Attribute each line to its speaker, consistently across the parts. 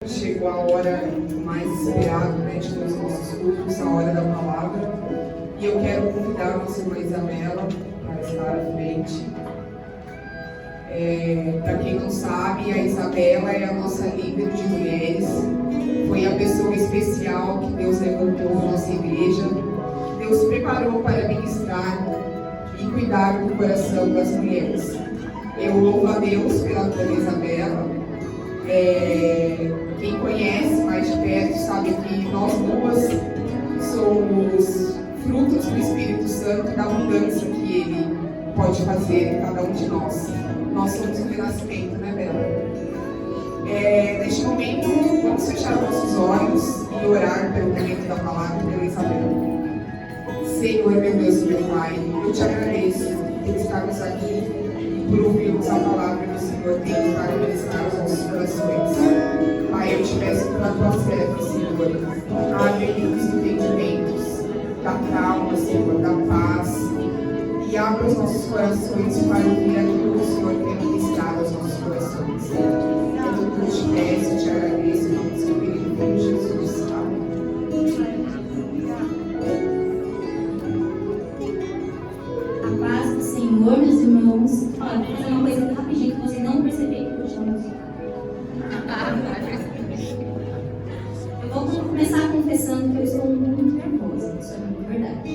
Speaker 1: chegou a hora mais esperada, né, de todos os nossos cultos, a hora da palavra. E eu quero convidar a nossa irmã Isabela para estar à frente. Para quem não sabe, a Isabela é a nossa líder de mulheres. Foi a pessoa especial que Deus levantou na nossa igreja. Deus preparou para ministrar e cuidar do coração das mulheres. Eu louvo a Deus pela vida da Isabela. Quem conhece mais de perto sabe que nós duas somos frutos do Espírito Santo e da mudança que Ele pode fazer em cada um de nós. Nós somos um renascimento, né, Bela? Neste momento, vamos fechar nossos olhos e orar pelo momento da palavra pela Isabela. Senhor, meu Deus e meu Pai, eu te agradeço por estarmos aqui e por ouvirmos a palavra que o Senhor tem para ministrar aos nossos corações. Pai, eu te peço pela tua serva, Senhor, abre-nos os entendimentos, da calma, Senhor, da paz, e abra os nossos corações para ouvir aquilo que o Senhor tem ministrado aos nossos corações. É tudo que eu te peço, eu te agradeço, em nome do seu querido Filho Jesus. Amém.
Speaker 2: A paz do Senhor, meus irmãos. Olha, vou fazer uma coisa rapidinho que vocês não perceberam que eu chamo. Eu vou começar confessando que eu estou muito nervosa, isso é muito verdade.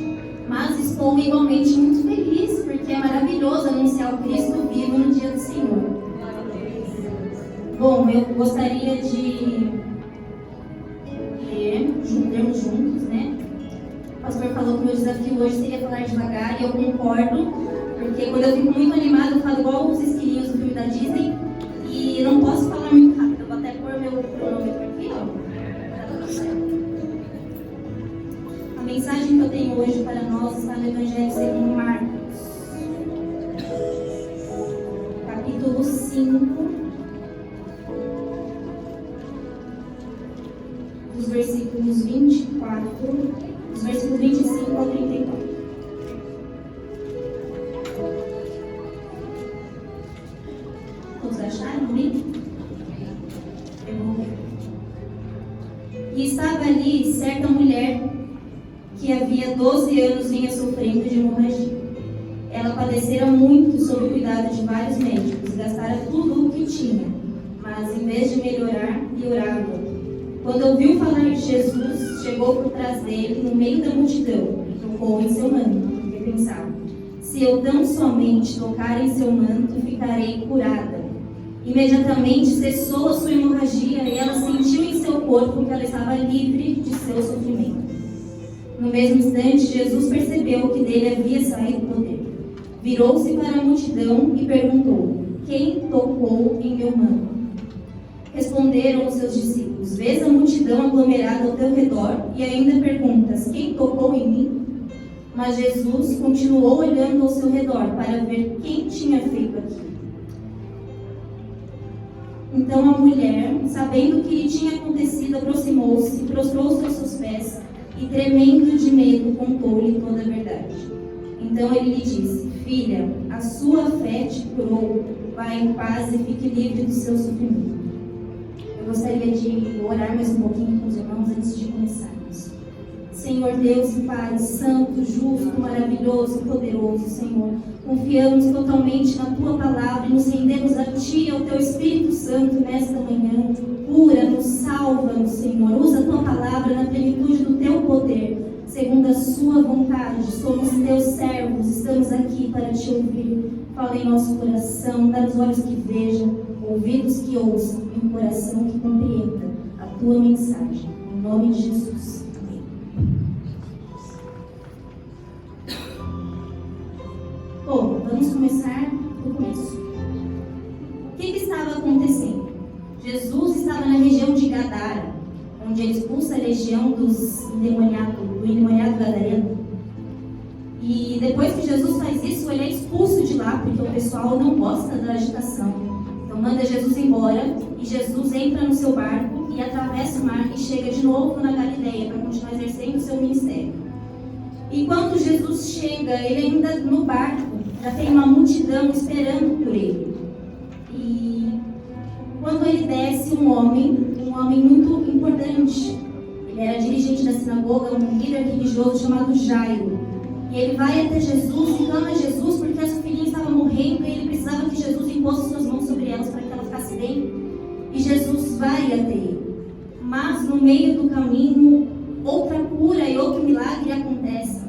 Speaker 2: Mas estou igualmente muito feliz, porque é maravilhoso anunciar o Cristo vivo no dia do Senhor. Bom, eu gostaria de lermos juntos, né? O pastor falou que o meu desafio hoje seria falar devagar, e eu concordo, porque quando eu fico muito animada, eu falo igual os esquilinhos do filme da Disney, e não posso falar muito rápido. Eu vou até pôr meu cronômetro aqui, ó. A mensagem que eu tenho hoje para nós está no Evangelho segundo Marcos, capítulo 5, dos versículos 24, dos versículos 25 ao 34. Todos acharam, amém? Eu vou ler. E estava ali certa mulher que havia 12 anos vinha sofrendo de hemorragia. Ela padecera muito sob o cuidado de vários médicos, gastara tudo o que tinha, mas em vez de melhorar, piorava. Quando ouviu falar de Jesus, chegou por trás dele, no meio da multidão, e tocou em seu manto, porque pensava: se eu tão somente tocar em seu manto, ficarei curada. Imediatamente cessou a sua hemorragia e ela sentiu em seu corpo que ela estava livre de seu sofrimento. No mesmo instante, Jesus percebeu que dele havia saído o poder. Virou-se para a multidão e perguntou: quem tocou em meu manto? Responderam os seus discípulos: vês a multidão aglomerada ao teu redor e ainda perguntas: quem tocou em mim? Mas Jesus continuou olhando ao seu redor para ver quem tinha feito aquilo. Então a mulher, sabendo o que lhe tinha acontecido, aproximou-se, prostrou-se aos seus pés e, tremendo de medo, contou-lhe toda a verdade. Então ele lhe disse: filha, a sua fé te curou, vá em paz e fique livre do seu sofrimento. Eu gostaria de orar mais um pouquinho com os irmãos antes de começarmos. Senhor Deus e Pai, santo, justo, maravilhoso, poderoso, Senhor, confiamos totalmente na Tua palavra e nos rendemos a Ti e ao Teu Espírito Santo nesta manhã. Cura-nos, salva-nos, Senhor. Usa a Tua palavra na plenitude do Teu poder, segundo a Sua vontade. Somos Teus servos, estamos aqui para Te ouvir. Fala em nosso coração, dá-nos olhos que vejam, ouvidos que ouçam e um coração que compreenda a Tua mensagem. Em nome de Jesus. Bom, vamos começar do começo. O que estava acontecendo? Jesus estava na região de Gadara, onde ele expulsa a legião do endemoniado gadareno. E depois que Jesus faz isso, ele é expulso de lá, porque o pessoal não gosta da agitação. Então manda Jesus embora, e Jesus entra no seu barco e atravessa o mar e chega de novo na Galileia para continuar exercendo o seu ministério. E quando Jesus chega, ele ainda no barco, já tem uma multidão esperando por ele. E quando ele desce, um homem um homem muito importante. Ele era dirigente da sinagoga, um líder religioso chamado Jairo. E ele vai até Jesus e clama a Jesus porque a sua filhinha estava morrendo e ele precisava que Jesus impôsse suas mãos sobre elas para que ela ficasse bem. E Jesus vai até ele. Mas no meio do caminho, outra cura e outro milagre acontece.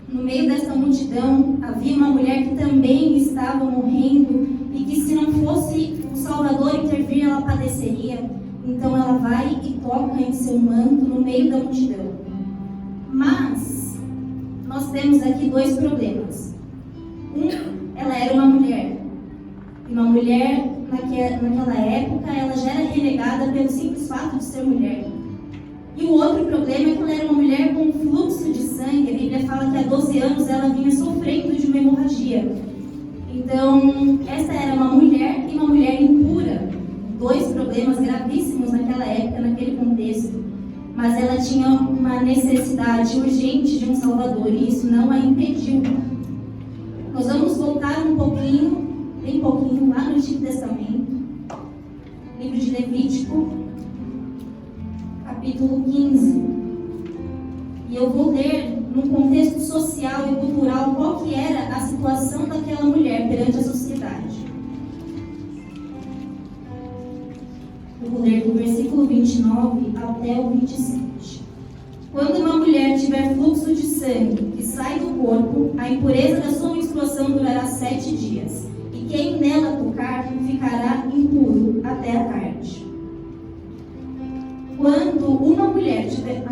Speaker 2: No meio dessa multidão, havia uma mulher que também estava morrendo e que se não fosse o Salvador intervir, ela padeceria. Então ela vai e toca em seu manto no meio da multidão. Mas nós temos aqui dois problemas. Ela era uma mulher. E uma mulher, naquela época, ela já era relegada pelo simples fato de ser mulher. E o outro problema é que ela era uma mulher com fluxo de sangue. A Bíblia fala que há 12 anos ela vinha sofrendo de uma hemorragia. Então, essa era uma mulher e uma mulher impura. Dois problemas gravíssimos naquela época, naquele contexto. Mas ela tinha uma necessidade urgente de um Salvador e isso não a impediu. Nós vamos voltar um pouquinho, bem pouquinho, lá no Antigo Testamento. Livro de Levítico, capítulo 15. E eu vou ler, num contexto social e cultural, qual que era a situação daquela mulher perante a sociedade. Eu vou ler do versículo 29 até o 27. Quando uma mulher tiver fluxo de sangue que sai do corpo, a impureza da sua menstruação durará 7 dias. E quem nela tocar ficará impuro até a tarde. Quando uma mulher tiver...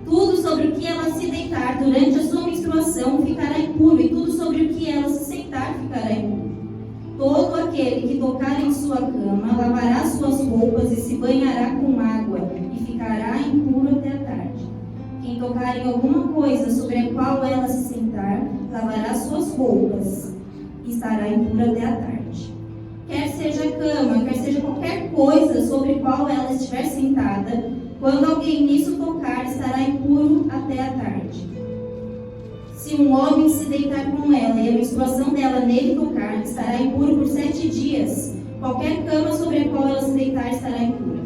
Speaker 2: Tudo sobre o que ela se deitar durante a sua menstruação ficará impuro, e tudo sobre o que ela se sentar ficará impuro. Todo aquele que tocar em sua cama lavará suas roupas e se banhará com água, e ficará impuro até a tarde. Quem tocar em alguma coisa sobre a qual ela se sentar, lavará suas roupas, e estará impuro até a tarde. Quer seja a cama, quer seja qualquer coisa sobre a qual ela estiver sentada, quando alguém nisso tocar, estará impuro até a tarde. Se um homem se deitar com ela e a menstruação dela nele tocar, estará impuro por 7 dias. Qualquer cama sobre a qual ela se deitar estará impura.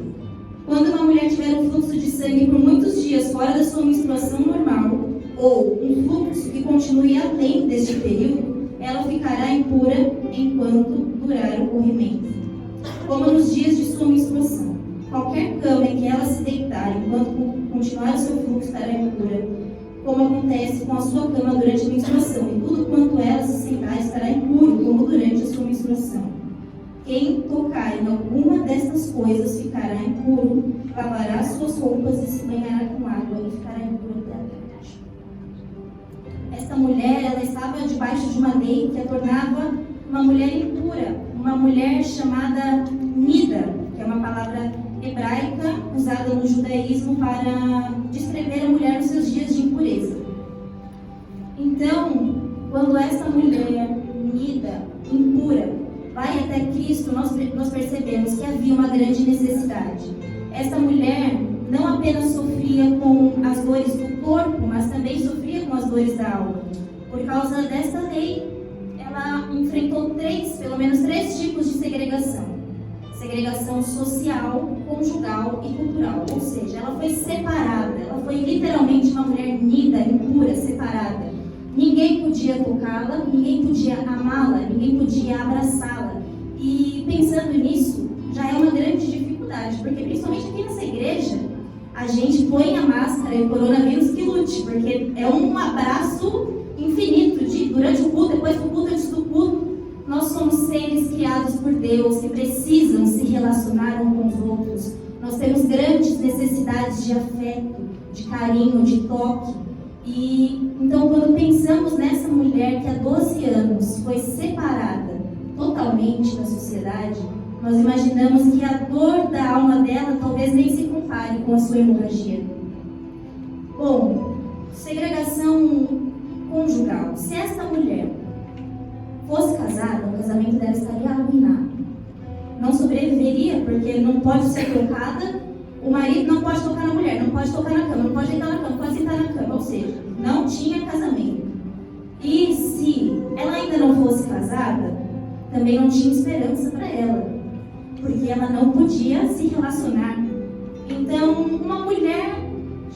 Speaker 2: Quando uma mulher tiver um fluxo de sangue por muitos dias fora da sua menstruação normal, ou um fluxo que continue além deste período, ela ficará impura enquanto durar o corrimento, como nos dias de sua menstruação. Qualquer cama em que ela se deitar enquanto continuar o seu fluxo estará impura, como acontece com a sua cama durante a menstruação, e tudo quanto ela se sentar estará impuro, como durante a sua menstruação. Quem tocar em alguma destas coisas ficará impuro, lavará suas roupas e se banhará com água, e ficará impuro até a tarde. Esta mulher, ela estava debaixo de uma lei que a tornava uma mulher impura, uma mulher chamada Nida, que é uma palavra hebraica usada no judaísmo para descrever a mulher nos seus dias de impureza. Então, quando esta mulher Nida, impura, vai até Cristo, nós percebemos que havia uma grande necessidade. Esta mulher não apenas sofria com as dores do corpo, mas também sofria com as dores da alma. Por causa desta lei, ela enfrentou pelo menos três tipos de segregação. Segregação social, conjugal e cultural. Ou seja, ela foi separada. Ela foi literalmente uma mulher nida, impura, separada. Ninguém podia tocá-la, ninguém podia amá-la, ninguém podia abraçá-la. E pensando nisso, já é uma grande dificuldade, porque principalmente aqui nessa igreja, a gente põe a máscara e o coronavírus que lute, porque é um abraço infinito durante o culto, depois do culto, antes do culto. Nós somos seres criados por Deus que precisam se relacionar uns com os outros. Nós temos grandes necessidades de afeto, de carinho, de toque. E então, quando pensamos nessa mulher que há 12 anos foi separada totalmente da sociedade, nós imaginamos que a dor da alma dela talvez nem se compare com a sua hemorragia. Bom, segregação conjugal. Se essa mulher fosse casada, o casamento dela estaria arruinado. Não sobreviveria, porque não pode ser tocada, o marido não pode tocar na mulher, não pode tocar na cama, não pode deitar na cama, não pode sentar na cama, ou seja, não tinha casamento. E se ela ainda não fosse casada, também não tinha esperança para ela. porque ela não podia se relacionar. Então, uma mulher,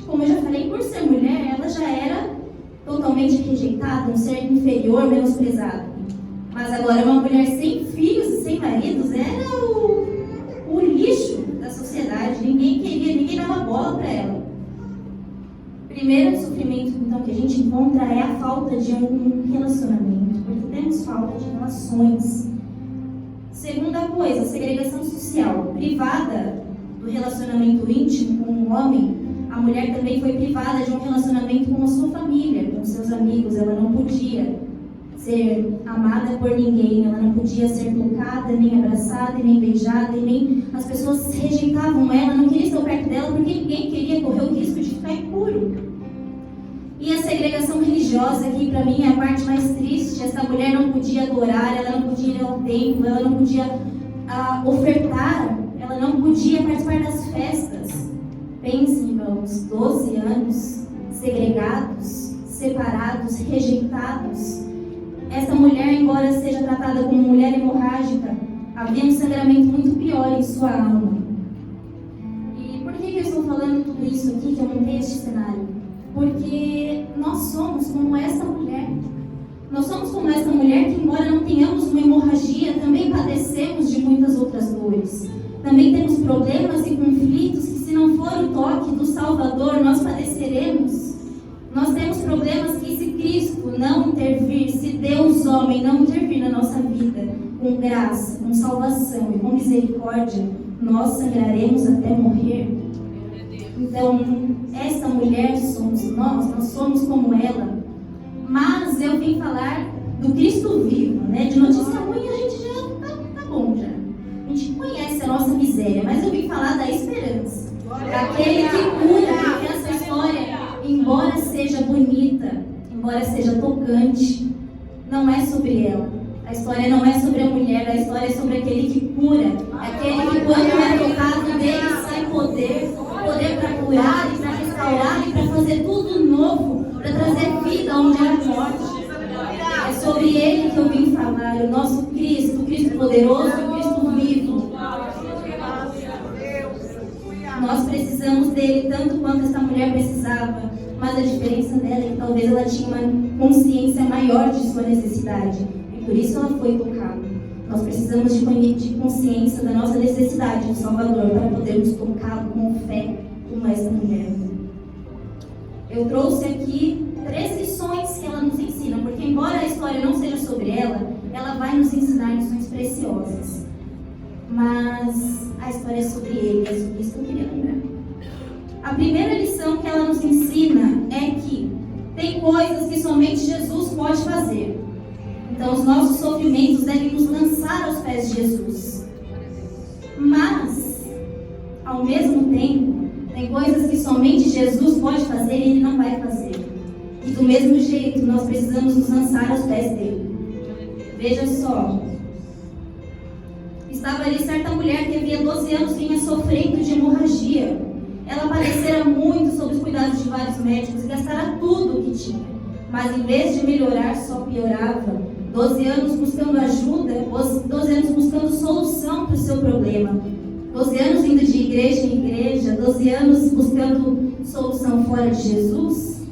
Speaker 2: como eu já falei, por ser mulher, ela já era totalmente rejeitada, um ser inferior, menosprezado. Mas agora, uma mulher sem filhos e sem maridos era o lixo da sociedade. Ninguém queria, ninguém dava bola para ela. Primeiro sofrimento, então, que a gente encontra é a falta de um relacionamento, porque temos falta de relações. Segunda coisa, segregação social. Privada do relacionamento íntimo com um homem, a mulher também foi privada de um relacionamento com a sua família, com seus amigos. Ela não podia ser amada por ninguém, ela não podia ser tocada, nem abraçada, nem beijada, e nem as pessoas rejeitavam ela, não queriam estar perto dela, porque ninguém queria correr o risco de ficar impuro. E a segregação religiosa, que para mim é a parte mais triste. Essa mulher não podia adorar, ela não podia ir ao templo, ela não podia ofertar, ela não podia participar das festas. Pense, irmãos, 12 anos, segregados, separados, rejeitados. Essa mulher, embora seja tratada como mulher hemorrágica, havia um sangramento muito pior em sua alma. E por que eu estou falando tudo isso aqui, que eu montei este cenário? Porque nós somos como essa mulher. Nós somos como essa mulher que, embora não tenhamos uma hemorragia, também padecemos de muitas outras dores. Também temos problemas e conflitos que, se não for o toque do Salvador, nós padeceremos. Nós temos problemas que, se Cristo não intervir, se Deus homem não intervir na nossa vida, com graça, com salvação e com misericórdia, nós sangraremos até morrer. Então, essa mulher somos nós somos como ela. Mas eu vim falar do Cristo vivo, né? De notícia ruim a gente já tá bom já. A gente conhece a nossa miséria, mas eu vim falar da esperança. Daquele que cura, porque essa história, embora seja bonita, embora seja tocante, não é sobre ela. A história não é sobre a mulher, a história é sobre aquele que cura. Aquele que, quando é tocado dele, sai poder para curar e para restaurar e para fazer tudo novo, para trazer vida onde era morte. É sobre ele que eu vim falar, o nosso Cristo, o Cristo poderoso, o Cristo vivo. Nós precisamos dele tanto quanto essa mulher precisava, mas a diferença dela é que talvez ela tinha uma consciência maior de sua necessidade, e por isso ela foi tocada. Nós precisamos de consciência da nossa necessidade do Salvador para podermos tocá-lo com fé, como essa mulher. Eu trouxe aqui 3 lições que ela nos ensina, porque embora a história não seja sobre ela, ela vai nos ensinar lições preciosas. Mas a história é sobre ele, é sobre isso que eu queria lembrar. A primeira lição que ela nos ensina é que tem coisas que somente Jesus pode fazer. Então os nossos sofrimentos devem nos lançar aos pés de Jesus. Mas, ao mesmo tempo, tem coisas que somente Jesus pode fazer e ele não vai fazer. E do mesmo jeito, nós precisamos nos lançar aos pés dele. Veja só. Estava ali certa mulher que havia 12 anos vinha sofrendo de hemorragia. Ela padecera muito sob os cuidados de vários médicos e gastara tudo o que tinha. Mas em vez de melhorar, só piorava. 12 anos buscando ajuda, 12 anos buscando solução para o seu problema. 12 anos indo de igreja em igreja, 12 anos buscando solução fora de Jesus.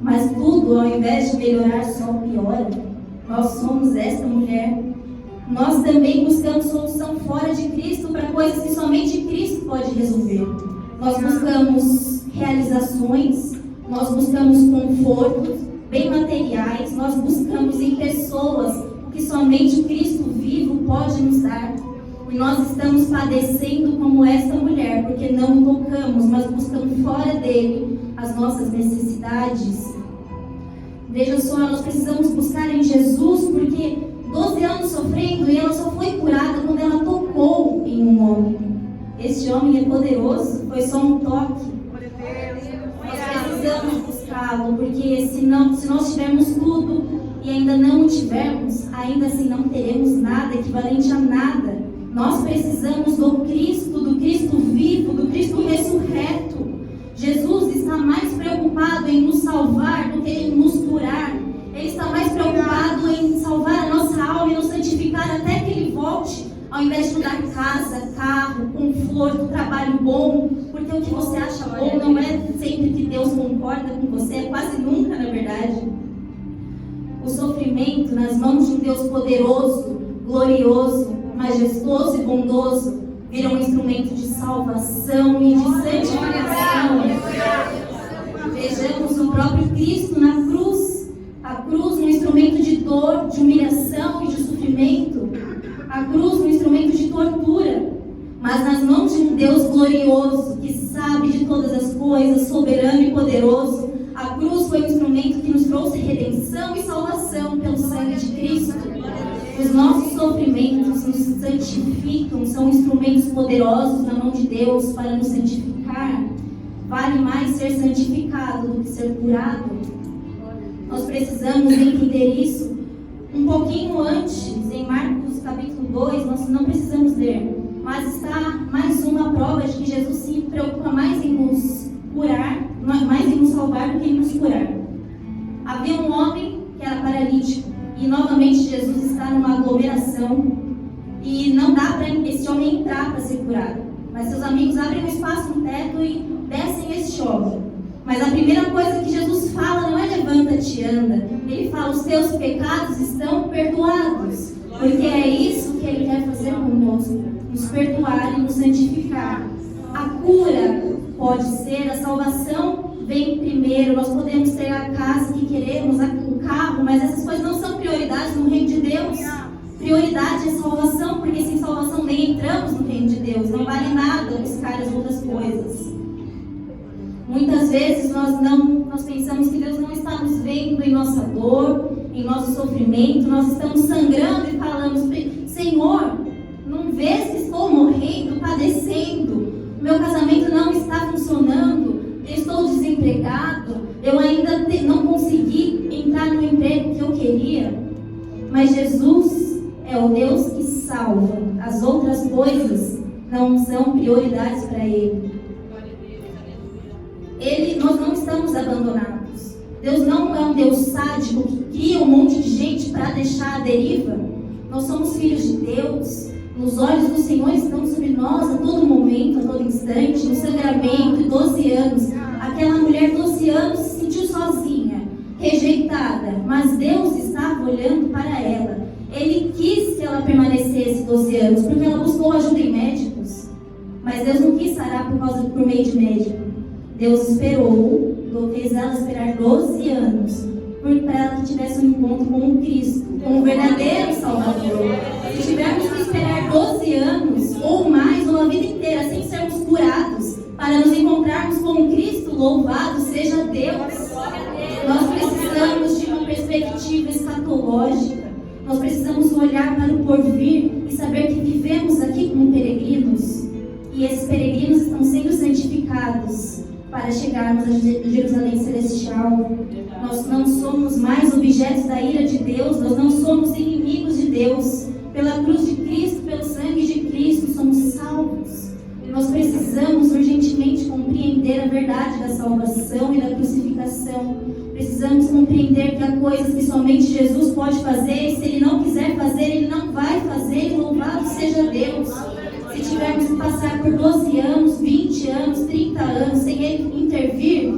Speaker 2: Mas tudo, ao invés de melhorar, só piora. Nós somos esta mulher. Nós também buscamos solução fora de Cristo para coisas que somente Cristo pode resolver. Nós buscamos realizações, nós buscamos confortos, bem materiais, nós buscamos em pessoas o que somente Cristo vivo pode nos dar. E nós estamos padecendo como esta mulher, porque não tocamos, mas buscamos fora dele as nossas necessidades. Veja só, nós precisamos buscar em Jesus, porque 12 anos sofrendo e ela só foi curada quando ela tocou em um homem. Este homem é poderoso, foi só um toque. Nós precisamos buscá-lo, porque se nós tivermos tudo e ainda não o tivermos, ainda assim não teremos nada, equivalente a nada. Nós precisamos do Cristo vivo, do Cristo ressurreto. Jesus está mais preocupado em nos salvar do que em nos curar. Ele está mais preocupado em salvar a nossa alma e nos santificar até que Ele volte, ao Ao invés de mudar casa, carro, conforto, trabalho bom, porque o que você acha bom não é sempre que Deus concorda com você, é quase nunca, na verdade. O sofrimento nas mãos de um Deus poderoso, glorioso, majestoso e bondoso vira um instrumento de salvação e de santificação. Vejamos o próprio Cristo na cruz. A cruz um instrumento de dor, de humilhação e de sofrimento. A cruz um instrumento de tortura. Mas nas mãos de um Deus glorioso, que sabe de todas as coisas, soberano e poderoso, a cruz foi um instrumento que nos trouxe redenção e salvação pelo sangue de Cristo. Os nossos sofrimentos nos santificam, são instrumentos poderosos na mão de Deus para nos santificar. Vale mais ser santificado do que ser curado. Nós precisamos entender isso um pouquinho antes, em Marcos capítulo 2, nós não precisamos ler, mas está mais uma prova de que Jesus se preocupa mais em nos curar, mais em nos salvar do que em nos curar. Havia um homem que era paralítico, e novamente Jesus está numa aglomeração, e não dá para esse homem entrar para ser curado. Mas seus amigos abrem um espaço no teto e descem esse homem. Mas a primeira coisa que Jesus fala não é levanta-te e anda. Ele fala, os teus pecados estão perdoados. Porque é isso que Ele quer fazer conosco. Nos perdoar e nos santificar. A cura pode ser, a salvação vem primeiro. Nós podemos ter a casa que queremos, o carro, mas essas coisas não são prioridades no reino de Deus. Prioridade é salvação, porque sem salvação nem entramos no reino de Deus. Não vale nada buscar as outras coisas. Muitas vezes nós pensamos que Deus não está nos vendo em nossa dor, em nosso sofrimento. Nós estamos sangrando e falamos, Senhor, não vês que estou morrendo, padecendo, meu casamento não está funcionando, eu estou desempregado, eu ainda não consegui entrar no emprego que eu queria. Mas Jesus é o Deus que salva. As outras coisas não são prioridades para Ele. Nós não estamos abandonados. Deus não é um Deus sádico que cria um monte de gente para deixar a deriva. Nós somos filhos de Deus. Nos olhos do Senhor estão sobre nós a todo momento, a todo instante. No sangramento, 12 anos. Aquela mulher, 12 anos, se sentiu sozinha, rejeitada. Mas Deus estava olhando para ela. Ele quis que ela permanecesse 12 anos, porque ela buscou ajuda em médicos. Mas Deus não quis sarar por meio de médico. Deus esperou, fez ela esperar 12 anos, para ela que tivesse um encontro com o Cristo, com o verdadeiro Salvador. Se tivermos que esperar 12 anos, ou mais, ou a vida inteira, sem sermos curados, para nos encontrarmos com o Cristo, louvado seja Deus. Nós precisamos de uma perspectiva escatológica. Nós precisamos olhar para o porvir e saber que vivemos aqui como peregrinos. E esses peregrinos estão sendo santificados para chegarmos a Jerusalém Celestial. Nós não somos mais objetos da ira de Deus, nós não somos inimigos de Deus. Pela cruz de Cristo, pelo sangue de Cristo, somos salvos. E nós precisamos urgentemente compreender a verdade da salvação e da crucificação. Precisamos compreender que há coisas que somente Jesus pode fazer, e se Ele não quiser fazer, Ele não vai fazer, e louvado seja Deus. Se tivermos que passar por 12 anos, 20 anos, 30 anos, sem Ele intervir,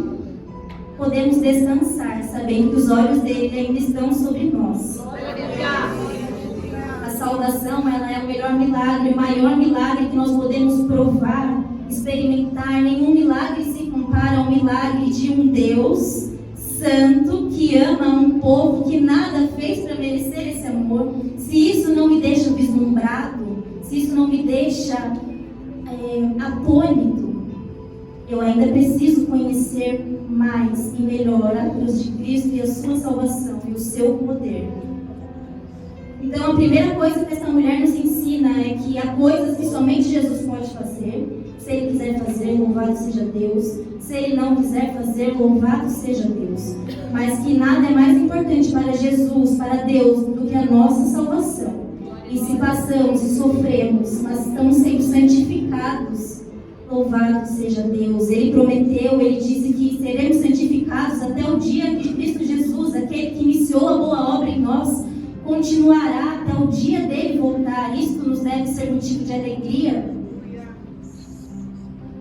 Speaker 2: podemos descansar, sabendo que os olhos dele ainda estão sobre nós. A salvação, ela é o melhor milagre, o maior milagre que nós podemos provar, experimentar. Nenhum milagre se compara ao milagre de um Deus santo que ama um povo que nada fez para merecer esse amor. Se isso não me deixa vislumbrado, se isso não me deixa atônito, eu ainda preciso conhecer mais e melhor a cruz de Cristo e a sua salvação e o seu poder. Então a primeira coisa que essa mulher nos ensina é que há coisas que somente Jesus pode fazer. Se Ele quiser fazer, louvado seja Deus. Se Ele não quiser fazer, louvado seja Deus. Mas que nada é mais importante para Jesus, para Deus, do que a nossa salvação. E se passamos e sofremos, mas estamos sendo santificados, louvado seja Deus. Ele prometeu, Ele disse que seremos santificados até o dia de Cristo Jesus, aquele que iniciou a boa obra em nós, continuará esperar até o dia dele voltar. Isto nos deve ser motivo de alegria.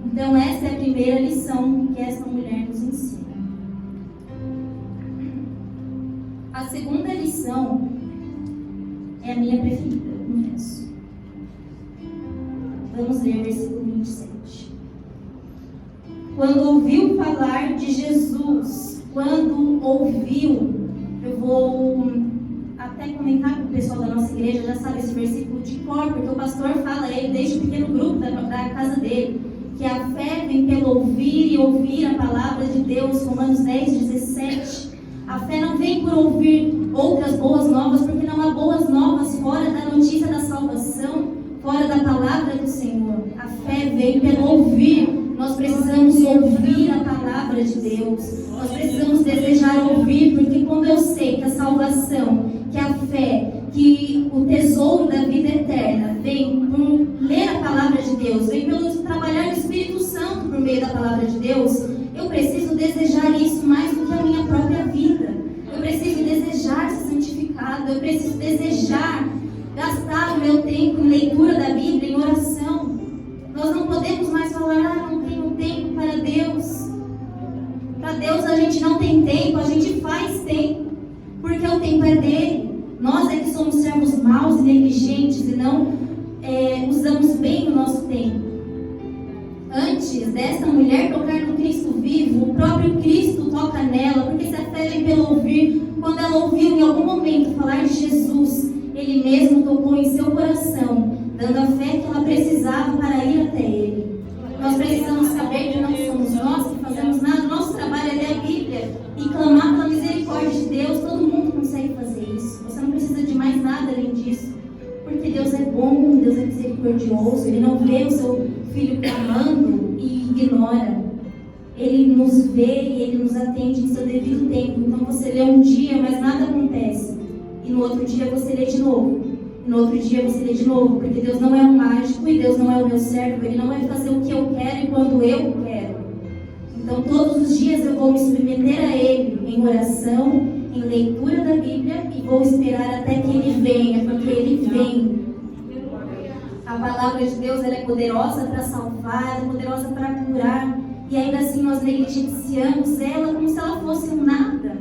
Speaker 2: Então essa é a primeira lição que esta mulher nos ensina. A segunda lição é a minha preferida, eu confesso. Vamos ler o versículo 27. Quando ouviu falar de Jesus, eu vou até comentar com o pessoal da nossa igreja, já sabe esse versículo de cor, porque o pastor fala ele desde o pequeno grupo da casa dele, que a fé vem pelo ouvir e ouvir a palavra de Deus, Romanos 10:17. A fé não vem por ouvir outras boas novas, porque não há boas novas fora da notícia da salvação, fora da palavra do Senhor. A fé vem pelo ouvir. Nós precisamos ouvir a palavra de Deus. Nós precisamos desejar ouvir, porque quando eu sei que a salvação, que a fé, que o tesouro da vida eterna vem por ler a palavra de Deus, vem pelo trabalhar do Espírito Santo por meio da palavra de Deus, eu preciso desejar isso mais do que a minha própria vida. Eu preciso desejar ser santificado. Eu preciso desejar gastar o meu tempo em leitura da Bíblia, em oração. Nós não podemos mais falar, não tenho tempo para Deus. Para Deus a gente não tem tempo, a gente faz tempo, porque o tempo é dele. Nós é que somos servos maus e negligentes e não usamos bem o nosso tempo. Antes desta mulher tocar no Cristo vivo, o próprio Cristo toca nela, porque se a fé vem pelo ouvir, quando ela ouviu em algum momento falar de Jesus, Ele mesmo tocou em seu coração, dando a fé que ela precisava para ir até Ele. Nós precisamos saber que não somos nós que fazemos nada. Nosso trabalho é ler a Bíblia e clamar pela misericórdia de Deus. Todo mundo consegue fazer isso. Você não precisa de mais nada além disso. Porque Deus é bom, Deus é misericordioso. Ele não vê o seu filho clamando e ignora. Ele nos vê e Ele nos atende em seu devido tempo. Então você lê um dia, mas nada acontece. E no outro dia você lê de novo. E no outro dia você lê de novo. Porque Deus não é um mágico e Deus não é o meu servo. Ele não vai fazer o que eu quero e quando eu quero. Então todos os dias eu vou me submeter a Ele em oração, em leitura da Bíblia e vou esperar até que Ele venha, porque Ele vem. A palavra de Deus ela é poderosa para salvar, ela é poderosa para curar. E ainda assim nós negligenciamos ela como se ela fosse um nada.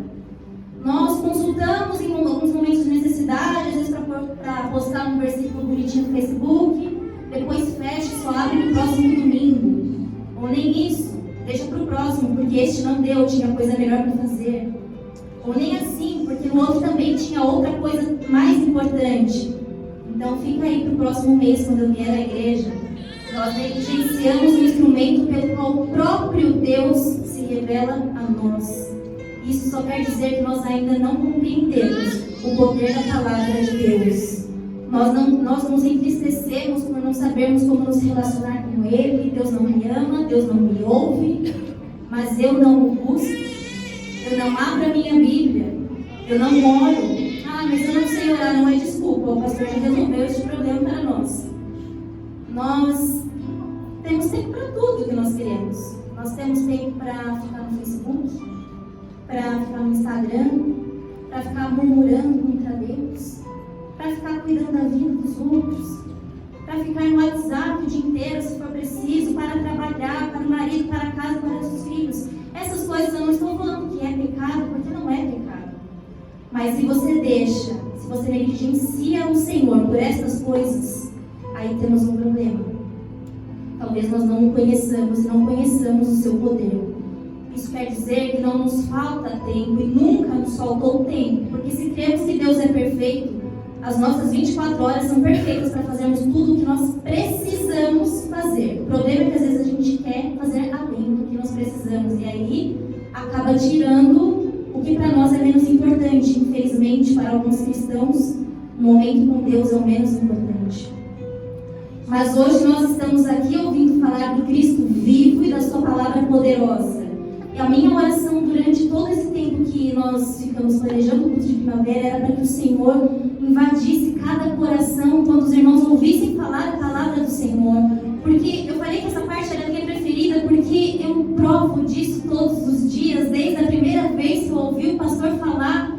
Speaker 2: Nós consultamos em alguns momentos de necessidade, às vezes para postar um versículo bonitinho no Facebook, depois fecha e só abre no próximo domingo. Ou nem isso, deixa para o próximo, porque este não deu, tinha coisa melhor para fazer. Ou nem assim, porque no outro também tinha outra coisa mais importante. Então fica aí para o próximo mês, quando eu vier à igreja. Nós negligenciamos o instrumento pelo qual o próprio Deus se revela a nós. Isso só quer dizer que nós ainda não compreendemos o poder da palavra de Deus. Nós nos entristecemos por não sabermos como nos relacionar com Ele. Deus não me ama, Deus não me ouve, mas eu não o busco. Eu não abro a minha Bíblia, eu não oro. Ah, mas eu não sei orar, não é desculpa. O pastor já resolveu este problema para nós. Nós temos tempo para tudo que nós queremos. Nós temos tempo para ficar no Facebook, para ficar no Instagram, para ficar murmurando contra Deus, para ficar cuidando da vida dos outros, para ficar no WhatsApp o dia inteiro, se for preciso, para trabalhar, para o marido, para a casa, para os filhos. Essas coisas eu não estou falando que é pecado, porque não é pecado. Mas se você deixa, se você negligencia o Senhor por essas coisas, aí temos um problema. Talvez nós não o conheçamos e não conheçamos o seu poder. Isso quer dizer que não nos falta tempo e nunca nos faltou tempo. Porque se cremos que Deus é perfeito, as nossas 24 horas são perfeitas para fazermos tudo o que nós precisamos fazer. O problema é que às vezes a gente quer fazer além do que nós precisamos. E aí acaba tirando o que para nós é menos importante. Infelizmente, para alguns cristãos, o momento com Deus é o menos importante. Mas hoje nós estamos aqui ouvindo falar do Cristo vivo e da sua palavra poderosa. E a minha oração durante todo esse tempo que nós ficamos planejando o curso de primavera era para que o Senhor invadisse cada coração quando os irmãos ouvissem falar a palavra do Senhor. Porque eu falei que essa parte era a minha preferida, porque eu provo disso todos os dias, desde a primeira vez que eu ouvi o pastor falar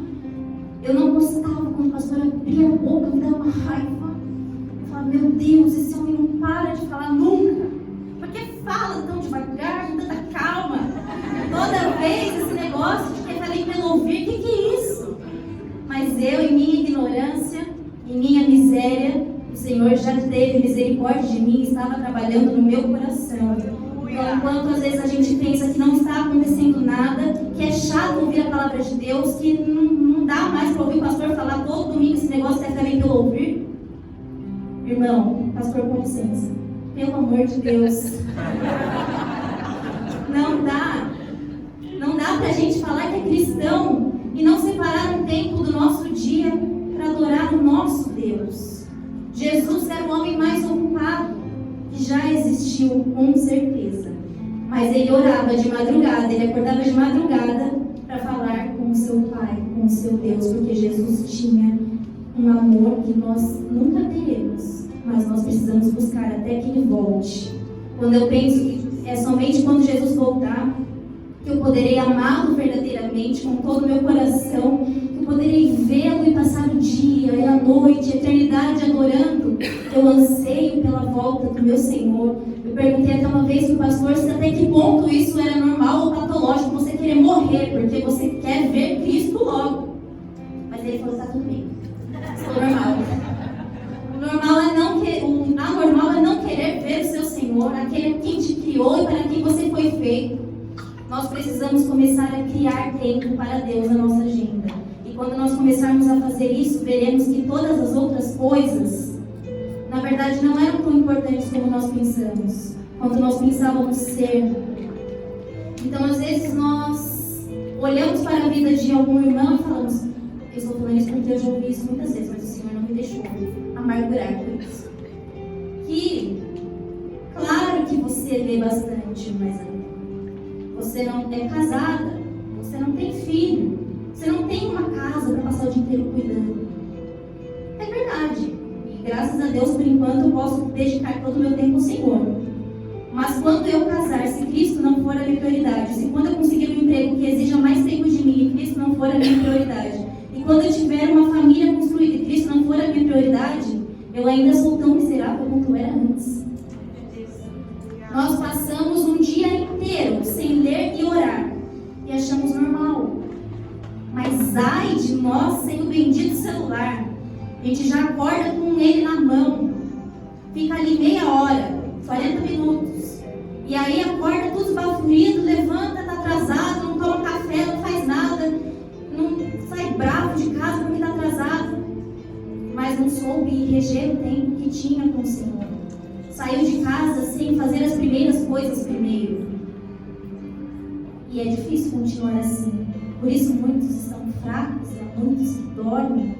Speaker 2: Eu não gostava quando o pastor abria a boca, me dava uma raiva. Eu falava, meu Deus, esse homem não para de falar nunca. Por que fala tão devagar, com tanta calma? Toda vez esse negócio de que falei pelo ouvir, o que é isso? Mas eu, em minha ignorância, em minha miséria, o Senhor já teve misericórdia de mim e estava trabalhando no meu coração. Então, enquanto às vezes a gente pensa que não está acontecendo nada, que é chato ouvir a palavra de Deus, que não dá mais para ouvir o pastor falar todo domingo esse negócio que vem pelo ouvir. Irmão, pastor, com licença. Pelo amor de Deus. Não dá. Não dá para a gente falar que é cristão e não separar um tempo do nosso dia para adorar o nosso Deus. Jesus era o homem mais ocupado que já existiu, com certeza. Mas ele orava de madrugada, ele acordava de madrugada para falar com o seu Pai, com o seu Deus, porque Jesus tinha um amor que nós nunca teremos, mas nós precisamos buscar até que ele volte. Quando eu penso que é somente quando Jesus voltar que eu poderei amá-lo verdadeiramente com todo o meu coração, que eu poderei vê-lo e passar o dia e a noite, a eternidade adorando. Eu anseio pela volta do meu Senhor. Eu perguntei até uma vez para o pastor se até que ponto isso era normal ou patológico, você querer morrer porque você quer ver Cristo logo. Mas ele falou, está tudo bem, estou normal. O anormal é não querer ver o seu Senhor, aquele que te criou e para quem você foi feito. Nós precisamos começar a criar tempo para Deus na nossa agenda. E quando nós começarmos a fazer isso, veremos que todas as outras coisas, na verdade, não eram tão importantes como nós pensamos, quanto nós pensávamos ser. Então, às vezes, nós olhamos para a vida de algum irmão e falamos, eu estou falando isso porque eu já ouvi isso muitas vezes, mas o Senhor não me deixou amargurar por isso. Que, claro que você lê bastante, mas você não é casada, você não tem filho, você não tem uma casa para passar o dia inteiro cuidando. É verdade. E graças a Deus, por enquanto, eu posso dedicar todo o meu tempo ao Senhor. Mas quando eu casar, se Cristo não for a minha prioridade, se quando eu conseguir um emprego que exija mais tempo de mim e Cristo não for a minha prioridade, e quando eu tiver uma família construída e Cristo não for a minha prioridade, eu ainda sou tão miserável quanto eu era antes. Nós passamos um dia inteiro sem ler e orar e achamos normal. Mas ai de nós sem o bendito celular. A gente já acorda com ele na mão, fica ali meia hora, 40 minutos, e aí acorda tudo esbaforido, levanta, tá atrasado, não toma café, não faz nada, não sai bravo de casa porque tá atrasado, mas não soube reger o tempo que tinha com o Senhor. Saiu de casa sem fazer as primeiras coisas primeiro. E é difícil continuar assim. Por isso muitos estão fracos, muitos dormem,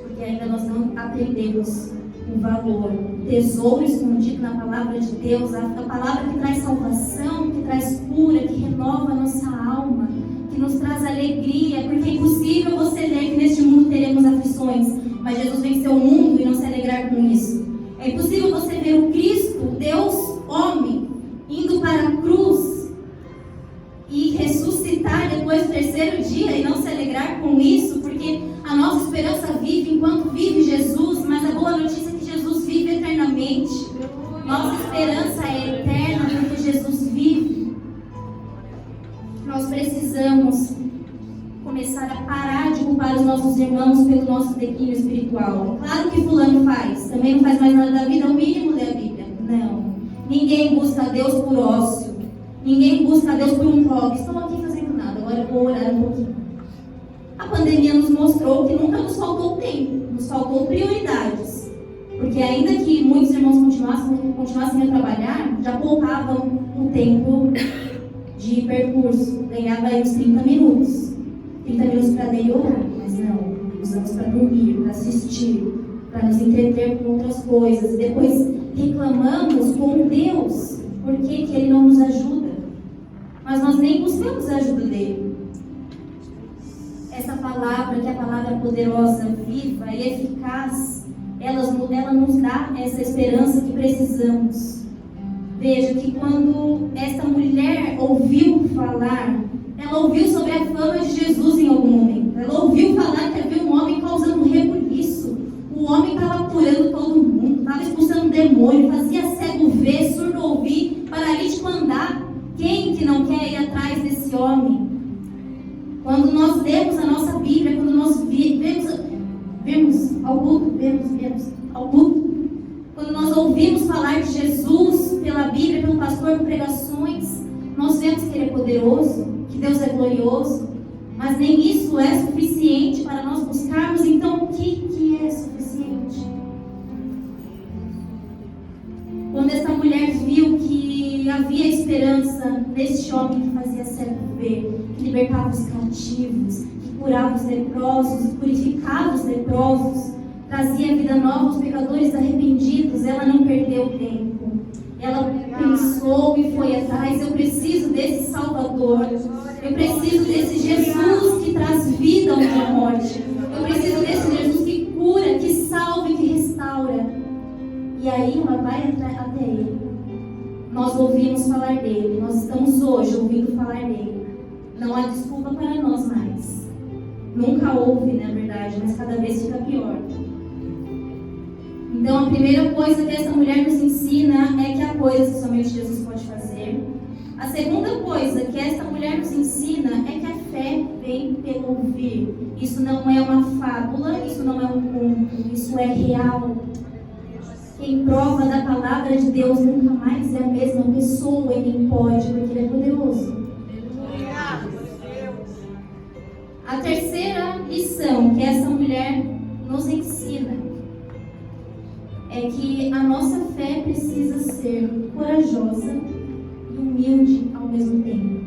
Speaker 2: porque ainda nós não aprendemos o valor, o tesouro escondido na palavra de Deus, a palavra que traz salvação, que traz cura, que renova a nossa alma, que nos traz alegria, porque é impossível você ler que neste mundo teremos aflições, mas Jesus venceu o mundo e não se alegrar com isso. É impossível você ver o Cristo, Deus, homem, indo para a cruz e ressuscitar depois do terceiro dia e não se alegrar com isso, porque a nossa esperança vive enquanto vive Jesus, mas a boa notícia é que Jesus vive eternamente. Nossa esperança é eterna porque Jesus vive. Nós precisamos começar a parar de culpar os nossos irmãos pelo nosso declínio espiritual. Claro que fulano faz, também não faz mais nada da vida, é o mínimo ler a Bíblia. Não. Ninguém busca a Deus por ócio. Ninguém busca a Deus por um hobby. Estou aqui fazendo nada, agora eu vou orar um pouquinho. A pandemia nos mostrou que nunca nos faltou tempo, nos faltou prioridades. Porque ainda que muitos irmãos continuassem a trabalhar, já poupavam o tempo de percurso. Ganhava aí uns 30 minutos. 30 minutos para ler e orar, mas não, usamos para dormir, para assistir, para nos entreter com outras coisas. Depois reclamamos com Deus, por que Ele não nos ajuda? Mas nós nem buscamos a ajuda dele. Essa palavra, que é a palavra poderosa, viva e eficaz, ela nos dá essa esperança que precisamos. Veja que quando esta mulher ouviu falar, ela ouviu sobre a fama de Jesus em algum momento. Ela ouviu falar que havia homem. Quando nós lemos a nossa Bíblia, quando nós vemos ao culto, quando nós ouvimos falar de Jesus pela Bíblia, pelo pastor, por pregações, nós vemos que Ele é poderoso, que Deus é glorioso, mas nem isso é suficiente para nós buscarmos. Então, o que é suficiente? Quando essa mulher viu que havia esperança neste homem que fazia cego ver, que libertava os cativos, que curava os leprosos, purificava os leprosos, trazia vida nova aos pecadores arrependidos, ela não perdeu tempo. Ela pensou e foi atrás. Eu preciso desse Salvador. Eu preciso desse Jesus que traz vida à minha morte. Eu preciso desse Jesus que cura, que salva e que restaura. E aí ela vai até Ele. Nós ouvimos falar dele. Nós estamos hoje ouvindo falar dele. Não há desculpa para nós mais. Nunca houve, na verdade, mas cada vez fica pior. Então, a primeira coisa que essa mulher nos ensina é que há coisas que somente Jesus pode fazer. A segunda coisa que essa mulher nos ensina é que a fé vem pelo ouvir. Isso não é uma fábula, isso não é um conto, isso é real. Quem prova da palavra de Deus nunca mais é a mesma pessoa e nem pode, porque Ele é poderoso. A terceira lição que essa mulher nos ensina é que a nossa fé precisa ser corajosa e humilde ao mesmo tempo.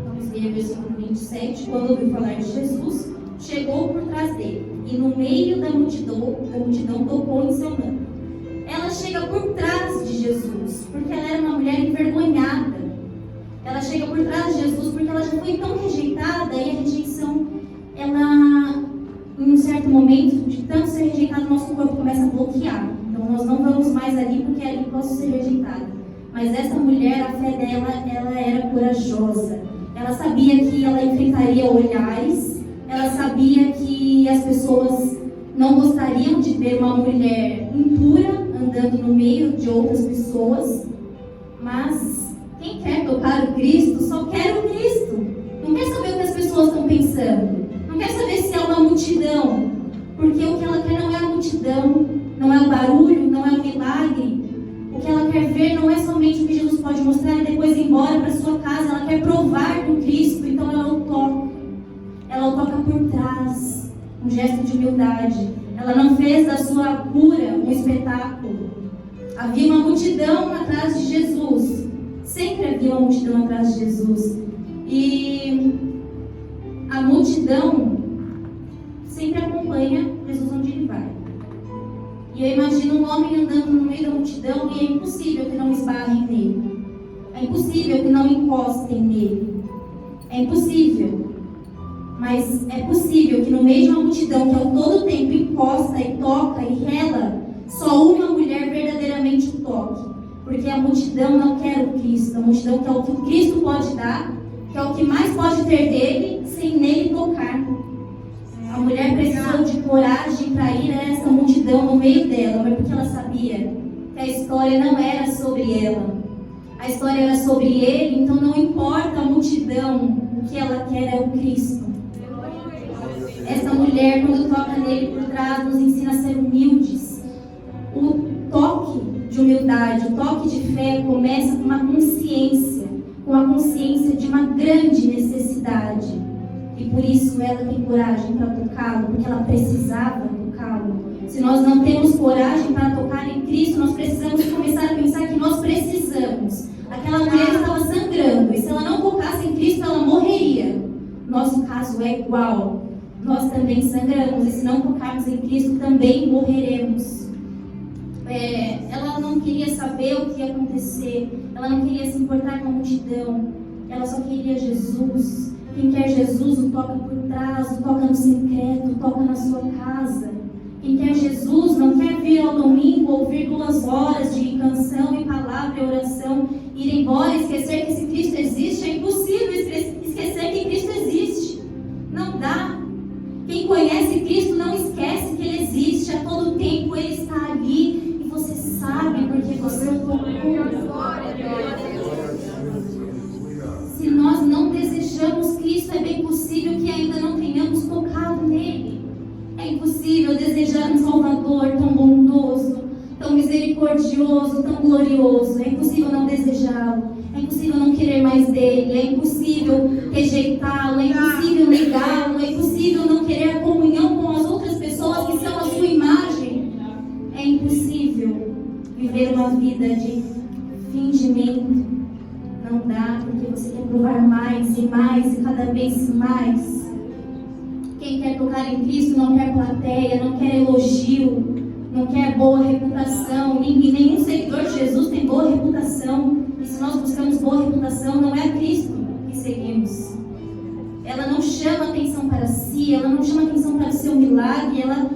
Speaker 2: Vamos ler o versículo 27. Quando ouviu falar de Jesus, chegou por trás dele e no meio da multidão tocou em seu manto. Ela chega por trás de Jesus, porque ela era uma mulher envergonhada. Ela chega por trás de Jesus porque ela já foi tão rejeitada, e a rejeição, ela, em um certo momento, de tanto ser rejeitada, nosso corpo começa a bloquear. Então nós não vamos mais ali porque ali posso ser rejeitada. Mas essa mulher, a fé dela, ela era corajosa. Ela sabia que ela enfrentaria olhares, ela sabia que as pessoas não gostariam de ver uma mulher impura andando no meio de outras pessoas, mas quem quer tocar o Cristo só quer o Cristo. Não quer saber o que as pessoas estão pensando. Não quer saber se é uma multidão. Porque o que ela quer não é a multidão, não é o barulho, não é o milagre. O que ela quer ver não é somente o que Jesus pode mostrar e depois ir embora para sua casa. Ela quer provar do Cristo, então ela o toca. Ela o toca por trás, um gesto de humildade. Ela não fez da sua cura um espetáculo. Havia uma multidão atrás de Jesus. Sempre havia uma multidão atrás de Jesus. E a multidão sempre acompanha Jesus onde ele vai. E eu imagino um homem andando no meio da multidão e é impossível que não esbarrem nele. É impossível que não encostem nele. É impossível. Mas é possível que no meio de uma multidão que ao todo tempo encosta e toca e rela, só uma mulher verdadeiramente o toque. Porque a multidão não quer o Cristo. A multidão quer o que o Cristo pode dar, que é o que mais pode ter dele, sem nele tocar. A mulher precisou de coragem para ir a essa multidão no meio dela, mas porque ela sabia que a história não era sobre ela. A história era sobre ele, então não importa a multidão, o que ela quer é o Cristo. Essa mulher, quando toca nele por trás, nos ensina a ser humildes. O toque de humildade, o toque de fé começa com uma consciência, de uma grande necessidade. E por isso ela tem coragem para tocá-lo, porque ela precisava tocá-lo. Se nós não temos coragem para tocar em Cristo, nós precisamos começar a pensar que nós precisamos. Aquela mulher estava sangrando, e se ela não tocasse em Cristo, ela morreria. Nosso caso é igual. Nós também sangramos, e se não tocarmos em Cristo, também morreremos. Ela não queria saber o que ia acontecer, ela não queria se importar com a multidão, ela só queria Jesus. Quem quer Jesus o toca por trás, o toca no secreto, o toca na sua casa. Quem quer Jesus não quer vir ao domingo, ouvir 2 horas de canção e palavra e oração, ir embora e esquecer que esse Cristo existe. É impossível esquecer que Cristo existe. Não dá. Quem conhece Cristo não esquece que Ele existe. A todo tempo Ele está ali. E você sabe porque você o tocou. grandioso, tão glorioso. É impossível não desejá-lo, é impossível não querer mais dele, é impossível rejeitá-lo, é impossível negá-lo, é impossível não querer a comunhão com as outras pessoas que são a sua imagem. É impossível viver uma vida de fingimento. Não dá, porque você quer provar mais e mais e cada vez mais. Quem quer tocar em Cristo não quer plateia, não quer elogio, não quer boa reputação. Nenhum seguidor de Jesus tem boa reputação. E se nós buscamos boa reputação, não é a Cristo que seguimos. Ela não chama atenção para si, ela não chama atenção para o seu milagre, ela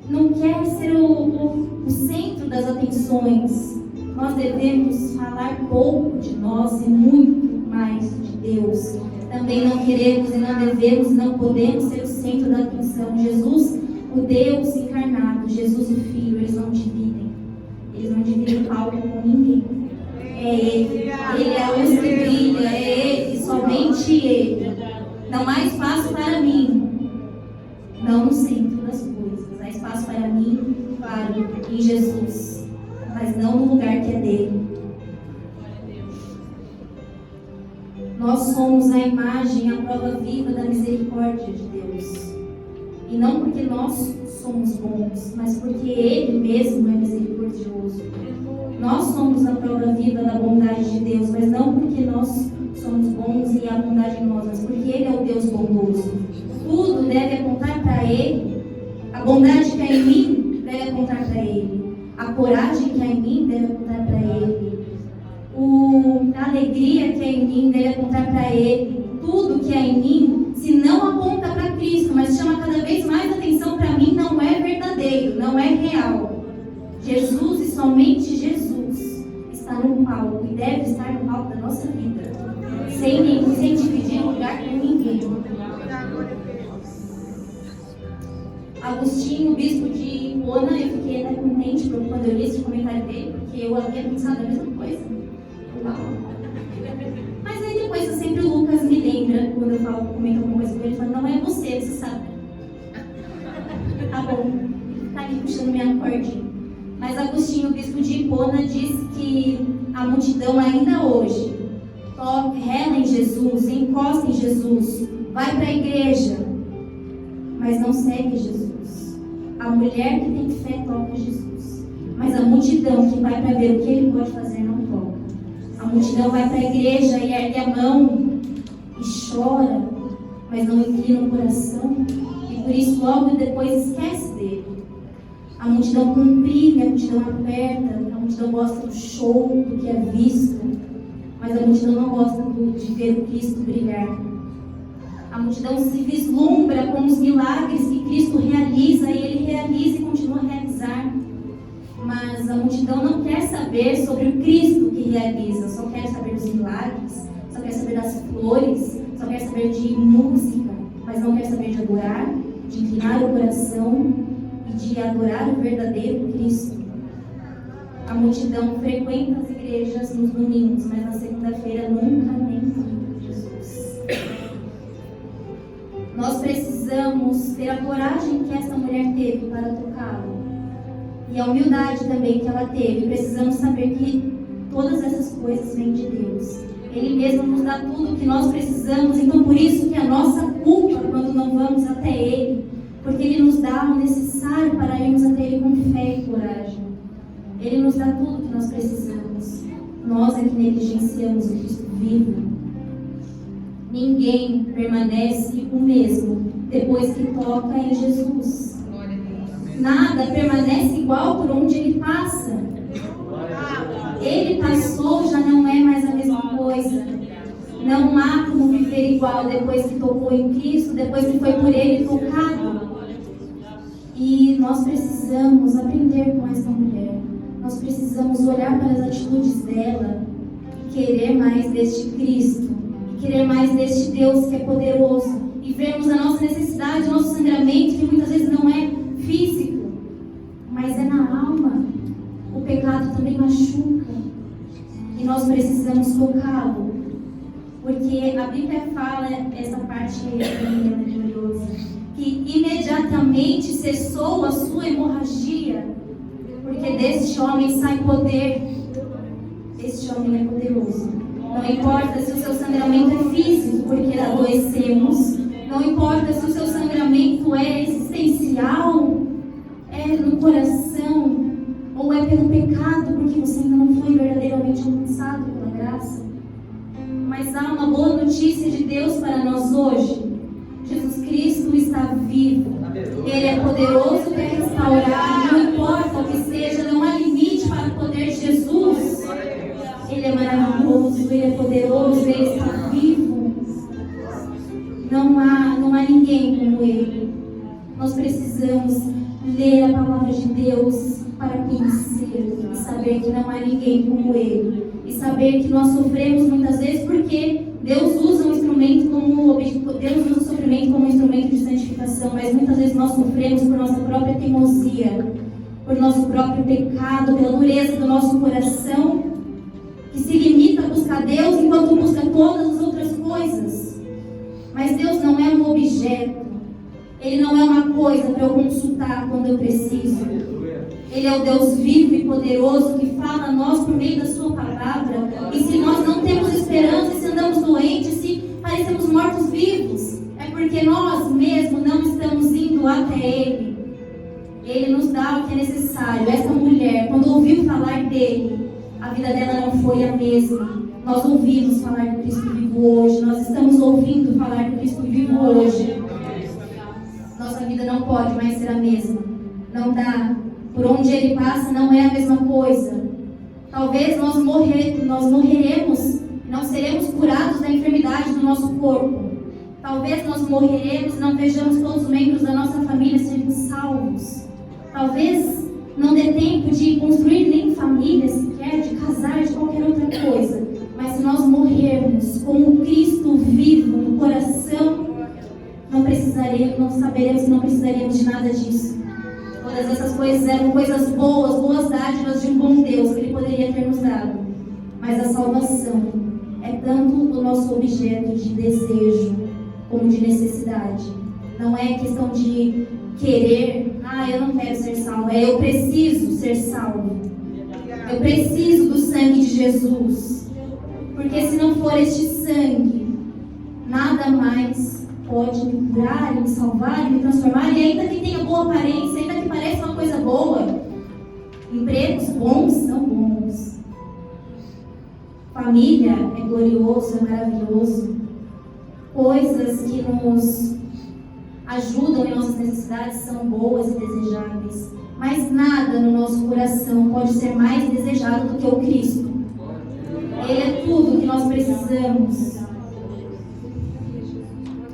Speaker 2: não quer ser o centro das atenções. Nós devemos falar pouco de nós e muito mais de Deus. Também não queremos e não devemos e não podemos ser o centro da atenção. Jesus, o Deus encarnado, Jesus o Filho, eles não dividem. Eles não dividem o palco com ninguém. É Ele. Ele é a luz que brilha, é Ele, somente Ele. Não há espaço para mim, não no centro das coisas. Há espaço para mim, claro, em Jesus, mas não no lugar que é dele. Nós somos a imagem, a prova viva da misericórdia de Deus. E não porque nós somos bons, mas porque Ele mesmo é misericordioso. Nós somos a prova viva da bondade de Deus, mas não porque nós somos bons e há bondade em nós, mas porque Ele é o Deus bondoso. Tudo deve apontar para Ele. A bondade que há em mim deve apontar para Ele. A coragem que há em mim deve apontar para Ele. A alegria que há em mim deve apontar para Ele. Tudo que há em mim, se não aponta para Cristo, mas chama cada vez mais atenção para mim, não é verdadeiro, não é real. Jesus e somente Jesus está no palco e deve estar no palco da nossa vida, sem dividir lugar com ninguém. Agostinho, bispo de Hipona, eu fiquei até contente quando eu li esse comentário dele, porque eu havia pensado a mesma coisa. Mas aí depois sempre o Lucas me lembra, quando eu comento alguma coisa com ele, ele fala, não é você sabe. Tá bom, tá aqui puxando minha cordinha. Mas Agostinho, bispo de Hipona, diz que a multidão ainda hoje rela em Jesus, encosta em Jesus, vai para a igreja, mas não segue Jesus. A mulher que tem fé toca Jesus, mas a multidão que vai para ver o que ele pode fazer não toca. A multidão vai para a igreja e ergue a mão e chora, mas não inclina o coração, e por isso logo depois esquece dele. A multidão comprime, a multidão aperta, a multidão gosta do show, do que é visto, mas a multidão não gosta de ver o Cristo brilhar. A multidão se vislumbra com os milagres que Cristo realiza, e Ele realiza e continua a realizar. Mas a multidão não quer saber sobre o Cristo que realiza, só quer saber dos milagres, só quer saber das flores, só quer saber de música, mas não quer saber de adorar, de inclinar o coração e de adorar o verdadeiro Cristo. A multidão frequenta as igrejas nos domingos, mas na segunda-feira nunca nem viu Jesus. Nós precisamos ter a coragem que essa mulher teve para tocá-lo. E a humildade também que ela teve. Precisamos saber que todas essas coisas vêm de Deus. Ele mesmo nos dá tudo o que nós precisamos. Então por isso que a nossa culpa quando não vamos até Ele. Porque Ele nos dá o necessário para irmos até Ele com fé e coragem. Ele nos dá tudo o que nós precisamos. Nós é que negligenciamos o Cristo vivo. Ninguém permanece o mesmo depois que toca em Jesus. Nada permanece igual por onde Ele passa. Ele passou, já não é mais a mesma coisa. Não há como viver igual depois que tocou em Cristo, depois que foi por Ele tocado. E nós precisamos aprender com essa mulher. Nós precisamos olhar para as atitudes dela e querer mais deste Cristo, e querer mais deste Deus que é poderoso, e vermos a nossa necessidade, o nosso sangramento, que muitas vezes não é físico, mas é na alma. O pecado também machuca, e nós precisamos tocá-lo, porque a Bíblia fala, essa parte maravilhosa, que imediatamente cessou a sua hemorragia, porque deste homem sai poder. Este homem é poderoso. Não importa se o seu sangramento é físico, porque adoecemos. Não importa se o seu sangramento é existencial, é no coração, ou é pelo pecado, porque você ainda não foi verdadeiramente alcançado pela graça. Mas há uma boa notícia de Deus para nós hoje. Jesus Cristo está vivo. Ele é poderoso para restaurar. Não importa o que seja, não há limite para o poder de Jesus. Ele é maravilhoso, Ele é poderoso, Ele está vivo. Não há ninguém como Ele. Nós precisamos ler a palavra de Deus para conhecer e saber que não há ninguém como Ele. E saber que nós sofremos muitas vezes porque Deus usa o sofrimento como um instrumento de santificação, mas muitas vezes nós sofremos por nossa própria teimosia, por nosso próprio pecado, pela dureza do nosso coração, que se limita a buscar Deus enquanto busca todas as outras coisas. Mas Deus não é um objeto, Ele não é uma coisa para eu consultar quando eu preciso. Ele é o Deus vivo e poderoso que fala a nós por meio da sua palavra. E se nós não temos esperança, se andamos doentes, se parecemos mortos-vivos, é porque nós mesmos não estamos indo até Ele. Ele nos dá o que é necessário. Essa mulher, quando ouviu falar dele, a vida dela não foi a mesma. Nós ouvimos falar do Cristo vivo hoje. Nós estamos ouvindo falar do Cristo vivo hoje. Nossa vida não pode mais ser a mesma. Não dá. Por onde Ele passa não é a mesma coisa. Talvez nós morreremos, não seremos curados da enfermidade do nosso corpo. Talvez nós morreremos e não vejamos todos os membros da nossa família serem salvos. Talvez não dê tempo de construir nem família sequer, de casar, de qualquer outra coisa. Mas se nós morrermos com o Cristo vivo no coração, não saberemos que não precisaríamos de nada disso. Todas essas coisas eram coisas boas dádivas de um bom Deus que Ele poderia ter nos dado. Mas a salvação é tanto o nosso objeto de desejo como de necessidade. Não é questão de querer, eu não quero ser salvo, eu preciso ser salvo. Eu preciso do sangue de Jesus. Porque se não for este sangue, nada mais pode me curar, me salvar, me transformar. E ainda que tenha boa aparência, ainda que pareça uma coisa boa, empregos bons são bons. Família é glorioso, é maravilhoso. Coisas que nos ajudam em nossas necessidades são boas e desejáveis. Mas nada no nosso coração pode ser mais desejado do que o Cristo. Ele é tudo que nós precisamos.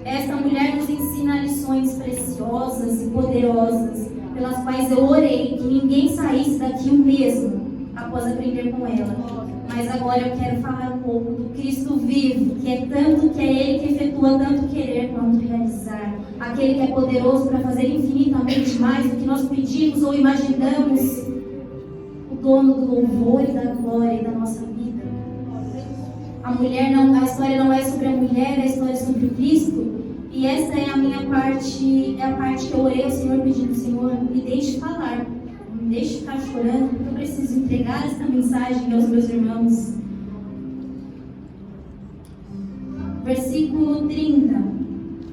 Speaker 2: Esta mulher nos ensina lições preciosas e poderosas, pelas quais eu orei que ninguém saísse daqui o mesmo após aprender com ela. Mas agora eu quero falar um pouco do Cristo vivo, que é tanto que é Ele que efetua tanto querer quanto realizar. Aquele que é poderoso para fazer infinitamente mais do que nós pedimos ou imaginamos. O dono do louvor e da glória da nossa vida. A história não é sobre a mulher, a história é sobre o Cristo. E essa é a minha parte, é a parte que eu orei ao Senhor pedindo: Senhor, me deixe falar, não me deixe ficar chorando, porque eu preciso entregar esta mensagem aos meus irmãos. Versículo 30.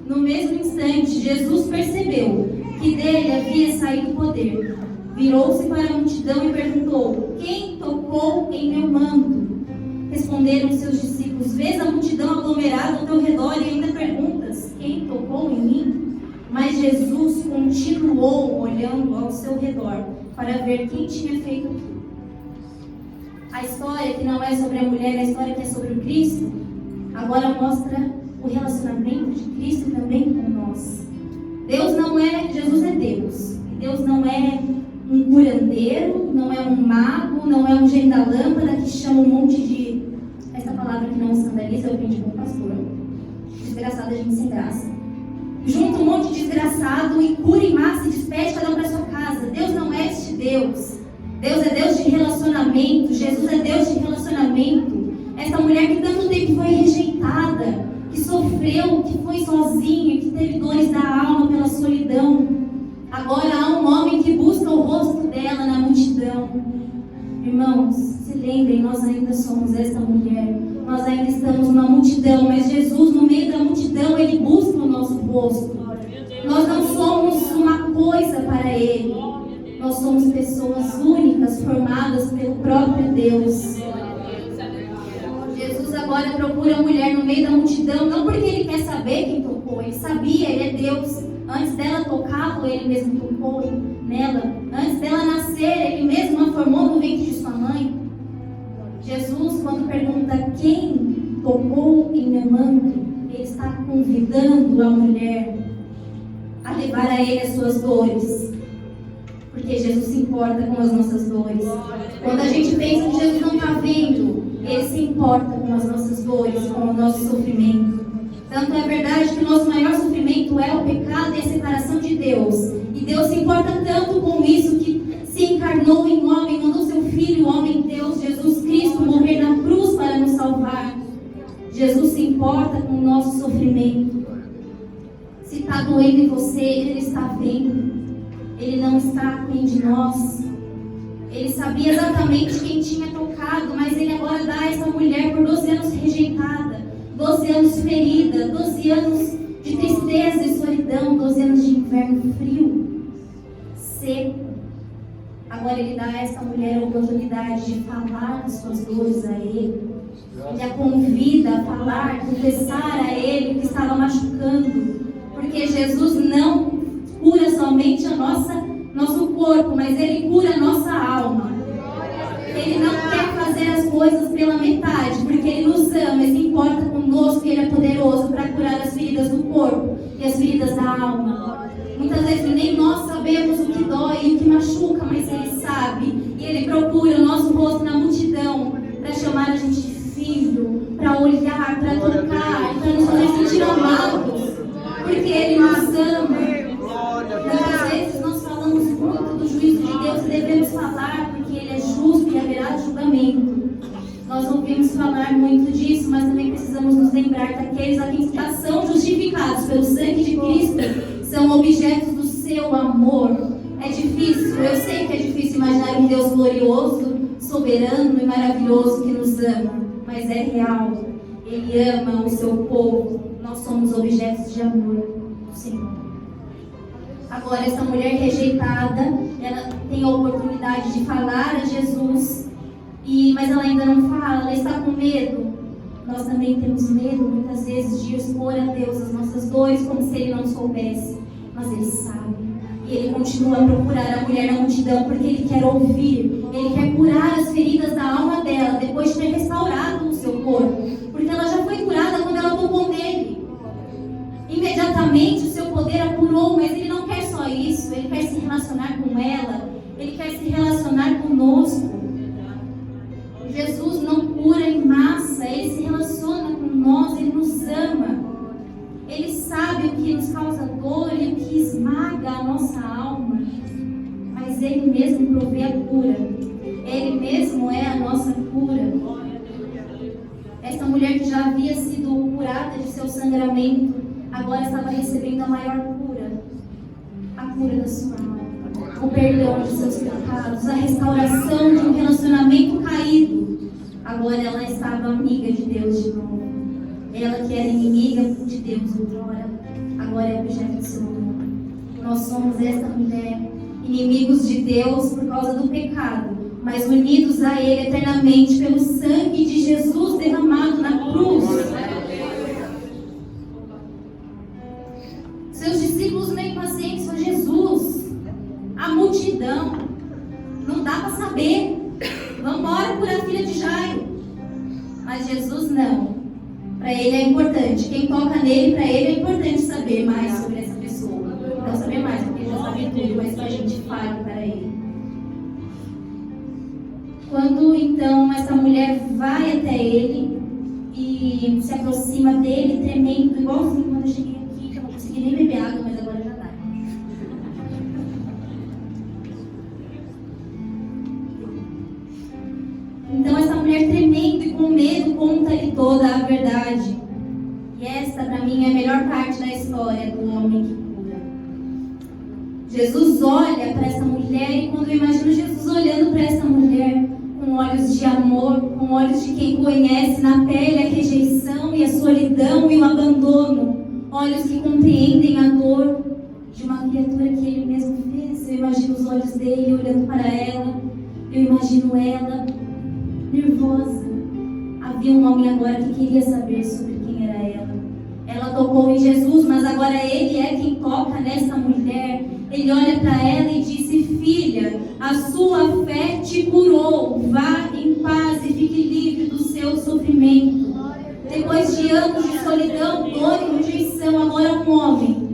Speaker 2: No mesmo instante, Jesus percebeu que dele havia saído poder. Virou-se para a multidão e perguntou: quem tocou em meu manto? Responderam seus discípulos: vês a multidão aglomerada ao teu redor e ainda perguntas: quem tocou em mim? Mas Jesus continuou olhando ao seu redor para ver quem tinha feito aquilo. A história que não é sobre a mulher, a história que é sobre o Cristo, agora mostra o relacionamento de Cristo também com nós. Jesus é Deus. E Deus não é um curandeiro, não é um mago, não é um gênio da lâmpada que chama um monte de... Essa palavra que não escandaliza, eu aprendi com o pastor. Desgraçada, gente sem graça. Junta um monte de desgraçado e cura em massa e despede cada um para sua casa. Deus não é este Deus. Deus é Deus de relacionamento. Jesus é Deus de relacionamento. Essa mulher que tanto tempo foi rejeitada, que sofreu, que foi sozinha, que teve dores da alma pela solidão. Agora há um homem que busca o rosto dela na multidão. Irmãos, se lembrem, nós ainda somos esta mulher. Nós ainda estamos numa multidão, mas Jesus, no meio da multidão, Ele busca o nosso rosto. Nós não somos uma coisa para Ele. Nós somos pessoas únicas, formadas pelo próprio Deus. Jesus agora procura a mulher no meio da multidão, não porque Ele quer saber quem tocou. Ele sabia, Ele é Deus. Antes dela tocá-lo, Ele mesmo tocou nela. Antes dela nascer, Ele mesmo a formou no ventre de sua mãe. Jesus, quando pergunta quem tocou em meu manto, Ele está convidando a mulher a levar a Ele as suas dores. Porque Jesus se importa com as nossas dores. Quando a gente pensa que Jesus não está vendo, Ele se importa com as nossas dores, com o nosso sofrimento. Tanto é verdade que o nosso maior sofrimento é o pecado e a separação de Deus. E Deus se importa tanto com isso que se encarnou em homem, mandou seu Filho, o homem Deus, Jesus Cristo, morrer na cruz para nos salvar. Jesus se importa com o nosso sofrimento. Se está doendo em você, Ele está vendo. Ele não está com de nós. Ele sabia exatamente quem tinha tocado, mas Ele agora dá a essa mulher por 12 anos rejeitada, 12 anos ferida, 12 anos de tristeza e solidão, 12 anos de inverno frio, seco. Agora Ele dá a essa mulher a oportunidade de falar das suas dores a Ele. Ele a convida a falar, confessar a Ele o que estava machucando. Porque Jesus não cura somente nosso corpo, mas Ele cura a nossa alma. Ele não quer fazer as coisas pela metade, porque Ele nos ama e se importa conosco e Ele é poderoso para curar as feridas do corpo e as feridas da alma. Muitas vezes nem nós sabemos o que dói e o que machuca, mas Ele sabe. E Ele procura o nosso rosto na multidão para chamar a gente de filho, para olhar, para tocar, para nos fazer sentir amados, porque Ele nos ama. Muitas vezes nós falamos muito do juízo de Deus e devemos falar porque Ele é justo e haverá julgamento. Nós ouvimos falar muito disso, mas também precisamos nos lembrar que aqueles a quem já são justificados pelo sangue de Cristo são objetos do seu amor. É difícil, eu sei que é difícil imaginar um Deus glorioso, soberano e maravilhoso que nos ama, mas é real. Ele ama o seu povo. Nós somos objetos de amor do Senhor. Agora, essa mulher rejeitada, ela tem a oportunidade de falar a Jesus, mas ela ainda não fala, ela está com medo. Nós também temos medo, muitas vezes, de expor a Deus as nossas dores, como se Ele não soubesse. Mas Ele sabe. E Ele continua a procurar a mulher na multidão, porque Ele quer ouvir. Ele quer curar as feridas da alma dela, depois de ter restaurado o seu corpo. Porque ela já foi curada quando ela tocou nele. Imediatamente o seu poder a curou, mas Ele não quer só isso. Ele quer se relacionar com ela. Ele quer se relacionar conosco. Jesus não cura em massa. Ele se relaciona com nós. Ele nos ama. Ele sabe o que nos causa dor e o que esmaga a nossa alma. Mas Ele mesmo provê a cura. Ele mesmo é a nossa cura. Essa mulher que já havia sido curada de seu sangramento, agora estava recebendo a maior cura. A cura da sua alma. O perdão de seus pecados. A restauração de um relacionamento caído. Agora ela estava amiga de Deus de novo. Ela que era inimiga de Deus outrora, agora é objeto de seu amor. Nós somos esta mulher, inimigos de Deus por causa do pecado, mas unidos a Ele eternamente pelo sangue de Jesus derramado na cruz. Seus discípulos meio impacientes são Jesus, a multidão. Não dá para saber. Vamos embora por a filha de Jairo. Mas Jesus não. Para Ele é importante. Quem toca nele, para Ele é importante saber mais sobre essa pessoa. Não saber mais, porque Ele já sabe tudo, mas que a gente fale para Ele. Quando então essa mulher vai até Ele e se aproxima dele, tremendo, igualzinho quando eu cheguei aqui, que eu não consegui nem beber água, mas agora já dá. Então essa mulher tremendo e com medo conta-lhe toda a verdade. E esta para mim é a melhor parte da história do homem que cura. Jesus olha para essa mulher, e quando eu imagino Jesus olhando para essa mulher com olhos de amor, com olhos de quem conhece na pele a rejeição e a solidão e o abandono, olhos que compreendem a dor de uma criatura que ele mesmo fez. Eu imagino os olhos dele olhando para ela, eu imagino ela nervosa. Havia um homem agora que queria saber sobre quem era ela. Ela tocou em Jesus, mas agora ele é quem toca nessa mulher. Ele olha para ela e disse: filha, a sua fé te curou, vá em paz e fique livre do seu sofrimento. Depois de anos de solidão, dor e rejeição, agora um homem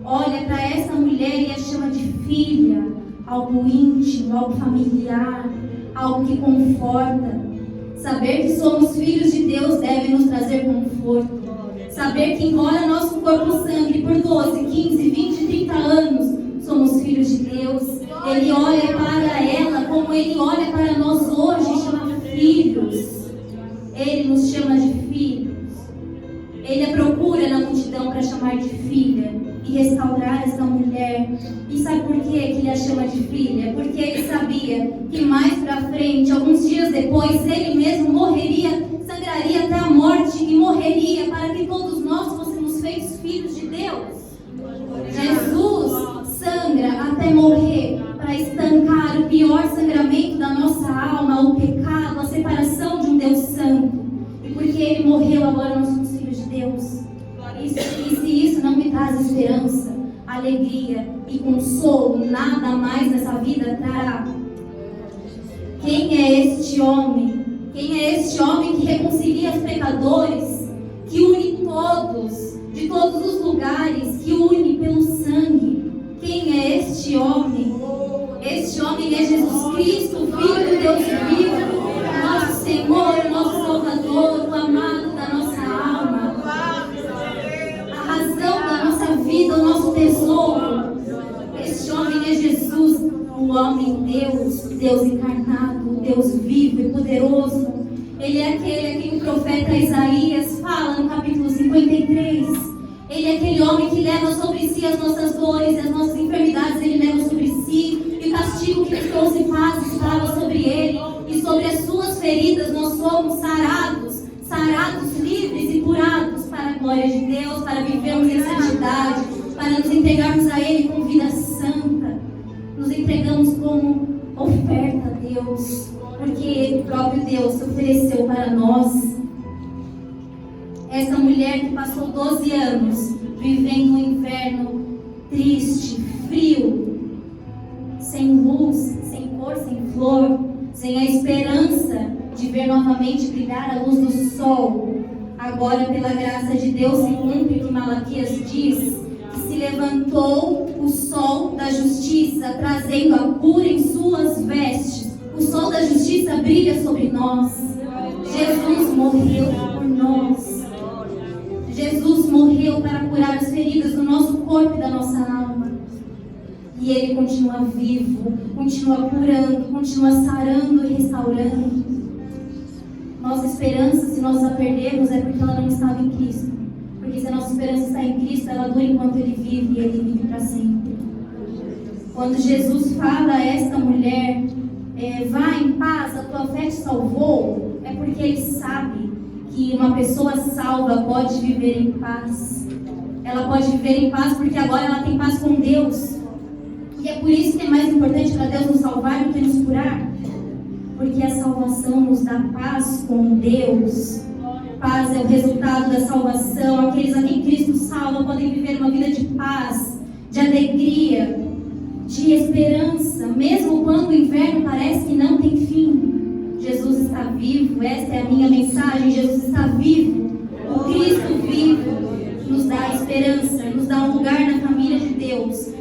Speaker 2: olha para essa mulher e a chama de filha, algo íntimo, algo familiar, algo que conforta. Saber que somos filhos de Deus deve nos trazer conforto. Saber que embora nosso corpo sangre por 12, 15, 20, 30 anos, somos filhos de Deus. Ele olha para ela como Ele olha para nós hoje e chama filhos. Ele nos chama de filhos. Ele a procura na multidão para chamar de filha e restaurar essa mulher. E sabe por que ele a chama de filha? Porque ele sabia que mais para frente, alguns dias depois, ele mesmo morreria, sangraria até a morte e morreria para que todos nós fôssemos feitos filhos de Deus. Jesus sangra até morrer para estancar o pior sangramento da nossa alma, o pecado, a separação de um Deus santo. E porque ele morreu, agora nós somos filhos de Deus. E se isso não me traz esperança, alegria e consolo, nada mais nessa vida trará. Quem é este homem? Quem é este homem que reconcilia os pecadores, que une todos, de todos os lugares, que une pelo sangue? Quem é este homem? Este homem é Jesus Cristo, Filho de Deus vivo, nosso Senhor, nosso Salvador, o amado da nossa alma, a razão da nossa vida, o nosso tesouro. Este homem é Jesus, o homem Deus, Deus encarnado, Deus vivo e poderoso. Ele é aquele a quem o profeta Isaías fala no capítulo 53. Ele é aquele homem que leva sobre si as nossas dores, as nossas enfermidades, ele leva sobre si. E o castigo que nos trouxe paz estava sobre ele. E sobre as suas feridas nós somos sarados, livres e curados para a glória de Deus, para vivermos em santidade, para nos entregarmos a Ele com vida santa. Nos entregamos como oferta a Deus, porque o próprio Deus se ofereceu para nós. Essa mulher que passou 12 anos vivendo um inverno triste, frio, sem luz, sem cor, sem flor, sem a esperança de ver novamente brilhar a luz do sol. Agora, pela graça de Deus, se cumpre o que Malaquias diz, que se levantou o sol da justiça, trazendo a cura em suas vestes. O sol da justiça brilha sobre nós. Jesus morreu por nós. Jesus morreu para curar as feridas do nosso corpo e da nossa alma. E Ele continua vivo, continua curando, continua sarando e restaurando. Nossa esperança, se nós a perdemos, é porque ela não estava em Cristo. Porque se a nossa esperança está em Cristo, ela dura enquanto Ele vive, e Ele vive para sempre. Quando Jesus fala a esta mulher, vá em paz, a tua fé te salvou, é porque Ele sabe que uma pessoa salva pode viver em paz. Ela pode viver em paz porque agora ela tem paz com Deus. E é por isso que é mais importante para Deus nos salvar do que nos curar. Porque a salvação nos dá paz com Deus. Paz é o resultado da salvação. Aqueles a quem Cristo salva podem viver uma vida de paz, de alegria, de esperança, mesmo quando o inverno parece que não tem fim. Jesus está vivo, esta é a minha mensagem. Jesus está vivo. O Cristo vivo nos dá esperança, nos dá um lugar na família de Deus.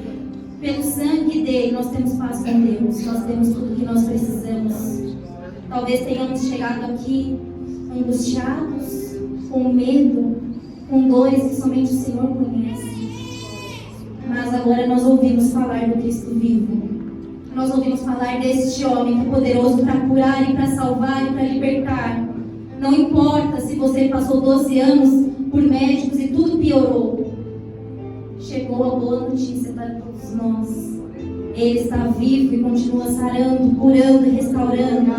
Speaker 2: Pelo sangue dele, nós temos paz com Deus. Nós temos tudo o que nós precisamos. Talvez tenhamos chegado aqui angustiados, com medo, com dores que somente o Senhor conhece. Mas agora nós ouvimos falar do Cristo vivo. Nós ouvimos falar deste homem que é poderoso para curar e para salvar e para libertar. Não importa se você passou 12 anos por médicos e tudo piorou. chegou a boa notícia para todos nós. Ele está vivo e continua sarando, curando e restaurando.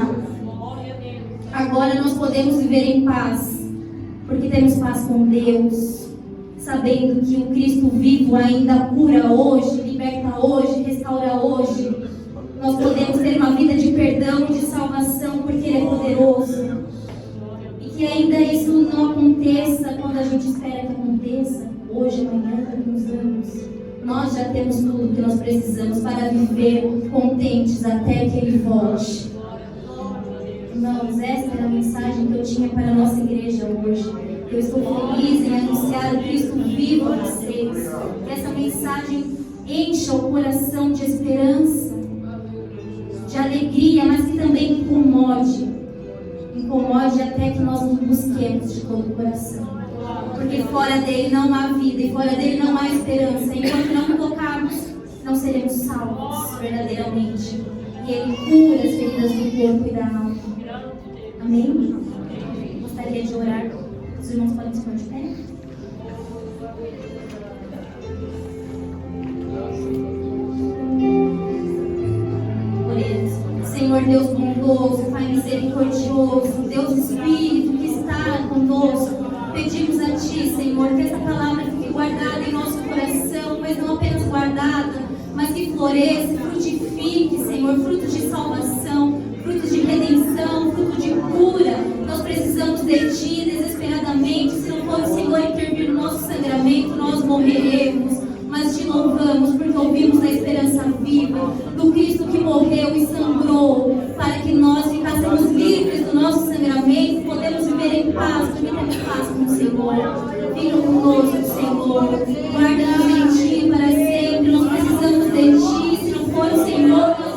Speaker 2: Agora nós podemos viver em paz, porque temos paz com Deus, sabendo que o Cristo vivo ainda cura hoje, liberta hoje, restaura hoje. Nós podemos ter uma vida de perdão e de salvação, porque Ele é poderoso. E que ainda isso não aconteça quando a gente espera que aconteça, hoje, amanhã, daqui uns anos. Nós já temos tudo que nós precisamos para viver contentes até que Ele volte. Irmãos, essa era a mensagem que eu tinha para a nossa igreja hoje. Eu estou feliz em anunciar o Cristo vivo a vocês. Que essa mensagem encha o coração de esperança, de alegria, mas que também incomode. Incomode até que nós nos busquemos de todo o coração. Porque fora dele não há vida e fora dele não há esperança. Enquanto não tocarmos, não seremos salvos verdadeiramente. E Ele cura as feridas do corpo e da alma. Amém? Gostaria de orar. Os irmãos podem se pôr de pé? Oremos. Senhor Deus bondoso, Pai misericordioso, Deus Espírito que está conosco, pedimos a Ti, Senhor, que essa palavra fique guardada em nosso coração, mas não apenas guardada, mas que floresça, frutifique, Senhor, frutos de salvação, frutos de redenção, frutos de cura. Nós precisamos de Ti desesperadamente. Se não for o Senhor intervir no nosso sangramento, nós morreremos. Mas Te louvamos porque ouvimos da esperança viva, do Cristo que morreu e sangrou, para que nós ficássemos livres do nosso sangramento, podemos viver em paz, porque temos paz com o Senhor. Fica conosco, Senhor. Guarda-nos em Ti para sempre. Nós precisamos de Ti. Se não for o Senhor, nós